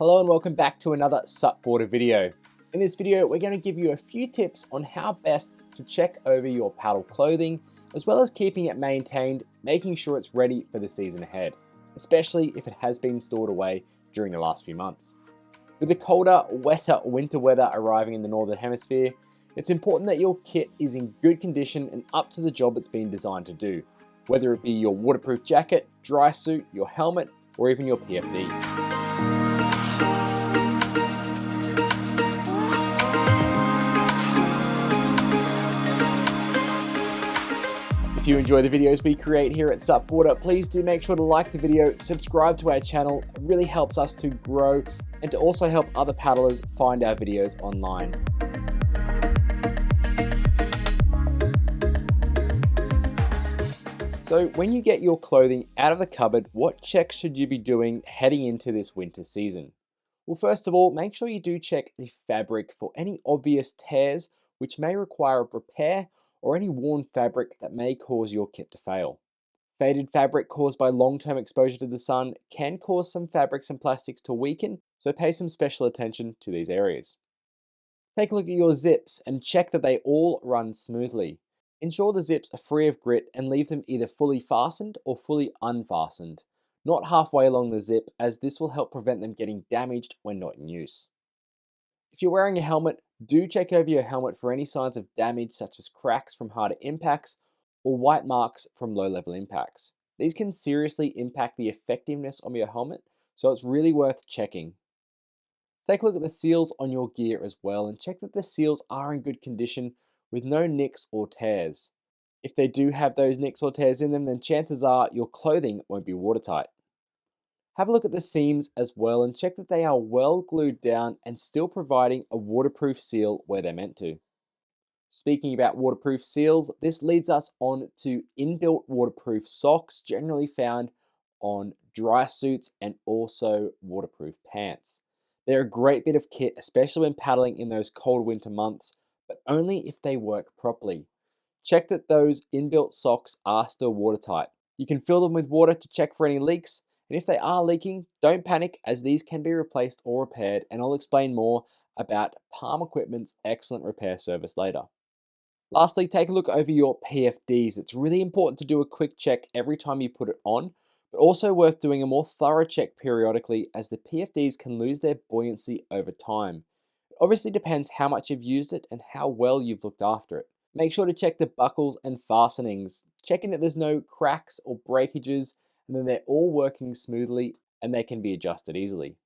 Hello and welcome back to another SUPboarder video. In this video, we're going to give you a few tips on how best to check over your paddle clothing, as well as keeping it maintained, making sure it's ready for the season ahead, especially if it has been stored away during the last few months. With the colder, wetter winter weather arriving in the Northern Hemisphere, it's important that your kit is in good condition and up to the job it's been designed to do, whether it be your waterproof jacket, dry suit, your helmet, or even your PFD. If you enjoy the videos we create here at SUPboarder, please do make sure to like the video, subscribe to our channel. It really helps us to grow and to also help other paddlers find our videos online. So when you get your clothing out of the cupboard, what checks should you be doing heading into this winter season? Well, first of all, make sure you do check the fabric for any obvious tears which may require a repair, or any worn fabric that may cause your kit to fail. Faded fabric caused by long-term exposure to the sun can cause some fabrics and plastics to weaken, so pay some special attention to these areas. Take a look at your zips and check that they all run smoothly. Ensure the zips are free of grit and leave them either fully fastened or fully unfastened, not halfway along the zip, as this will help prevent them getting damaged when not in use. If you're wearing a helmet, do check over your helmet for any signs of damage such as cracks from harder impacts or white marks from low-level impacts. These can seriously impact the effectiveness of your helmet, so it's really worth checking. Take a look at the seals on your gear as well and check that the seals are in good condition with no nicks or tears. If they do have those nicks or tears in them, then chances are your clothing won't be watertight. Have a look at the seams as well and check that they are well glued down and still providing a waterproof seal where they're meant to. Speaking about waterproof seals, this leads us on to inbuilt waterproof socks generally found on dry suits and also waterproof pants. They're a great bit of kit, especially when paddling in those cold winter months, but only if they work properly. Check that those inbuilt socks are still watertight. You can fill them with water to check for any leaks, and if they are leaking, don't panic, as these can be replaced or repaired, and I'll explain more about Palm Equipment's excellent repair service later. Lastly, take a look over your PFDs. It's really important to do a quick check every time you put it on, but also worth doing a more thorough check periodically, as the PFDs can lose their buoyancy over time. It obviously depends how much you've used it and how well you've looked after it. Make sure to check the buckles and fastenings, checking that there's no cracks or breakages, and then they're all working smoothly and they can be adjusted easily.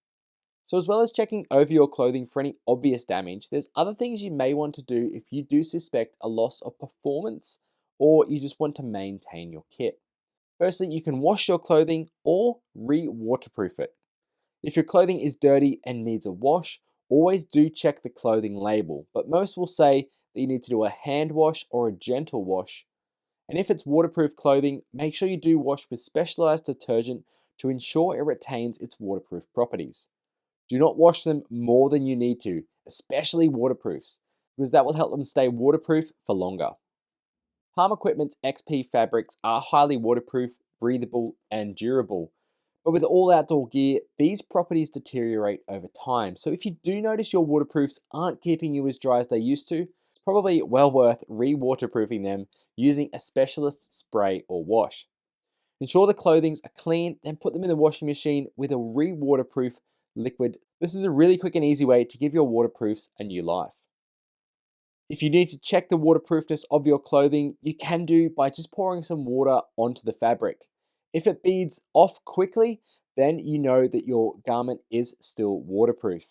So as well as checking over your clothing for any obvious damage, there's other things you may want to do if you do suspect a loss of performance or you just want to maintain your kit. Firstly, you can wash your clothing or re-waterproof it. If your clothing is dirty and needs a wash, always do check the clothing label, but most will say that you need to do a hand wash or a gentle wash. And if it's waterproof clothing, make sure you do wash with specialized detergent to ensure it retains its waterproof properties. Do not wash them more than you need to, especially waterproofs, because that will help them stay waterproof for longer. Palm Equipment's XP fabrics are highly waterproof, breathable, and durable. But with all outdoor gear, these properties deteriorate over time. So if you do notice your waterproofs aren't keeping you as dry as they used to, it's probably well worth re-waterproofing them using a specialist spray or wash. Ensure the clothings are clean, then put them in the washing machine with a re-waterproof liquid. This is a really quick and easy way to give your waterproofs a new life. If you need to check the waterproofness of your clothing, you can do by just pouring some water onto the fabric. If it beads off quickly, then you know that your garment is still waterproof.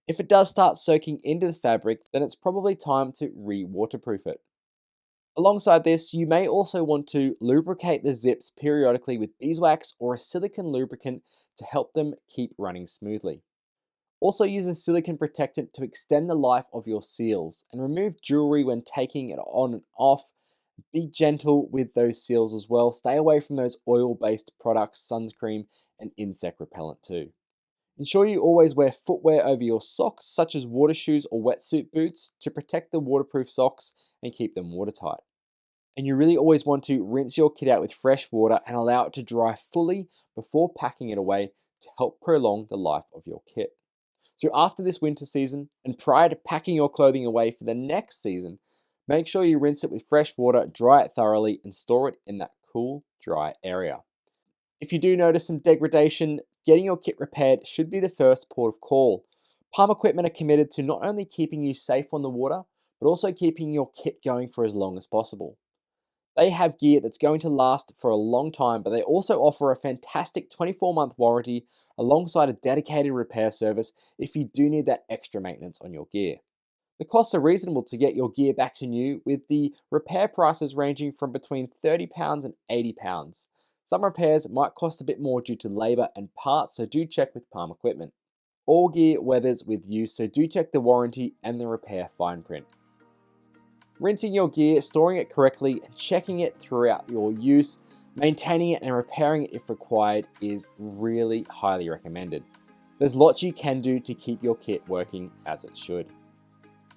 If it does start soaking into the fabric, then it's probably time to re-waterproof it. Alongside this, you may also want to lubricate the zips periodically with beeswax or a silicone lubricant to help them keep running smoothly. Also use a silicone protectant to extend the life of your seals, and remove jewelry when taking it on and off. Be gentle with those seals as well. Stay away from those oil-based products, sunscreen, and insect repellent too. Ensure you always wear footwear over your socks, such as water shoes or wetsuit boots, to protect the waterproof socks and keep them watertight. And you really always want to rinse your kit out with fresh water and allow it to dry fully before packing it away to help prolong the life of your kit. So after this winter season, and prior to packing your clothing away for the next season, make sure you rinse it with fresh water, dry it thoroughly, and store it in that cool, dry area. If you do notice some degradation, getting your kit repaired should be the first port of call. Palm Equipment are committed to not only keeping you safe on the water, but also keeping your kit going for as long as possible. They have gear that's going to last for a long time, but they also offer a fantastic 24-month warranty alongside a dedicated repair service if you do need that extra maintenance on your gear. The costs are reasonable to get your gear back to new, with the repair prices ranging from between £30 and £80. Some repairs might cost a bit more due to labour and parts, so do check with Palm Equipment. All gear weathers with use, so do check the warranty and the repair fine print. Rinsing your gear, storing it correctly, and checking it throughout your use, maintaining it and repairing it if required is really highly recommended. There's lots you can do to keep your kit working as it should.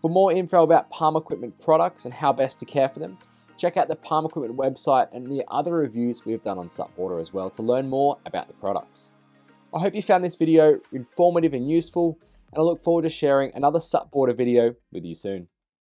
For more info about Palm Equipment products and how best to care for them, check out the Palm Equipment website and the other reviews we've done on SUPboarder as well to learn more about the products. I hope you found this video informative and useful, and I look forward to sharing another SUPboarder video with you soon.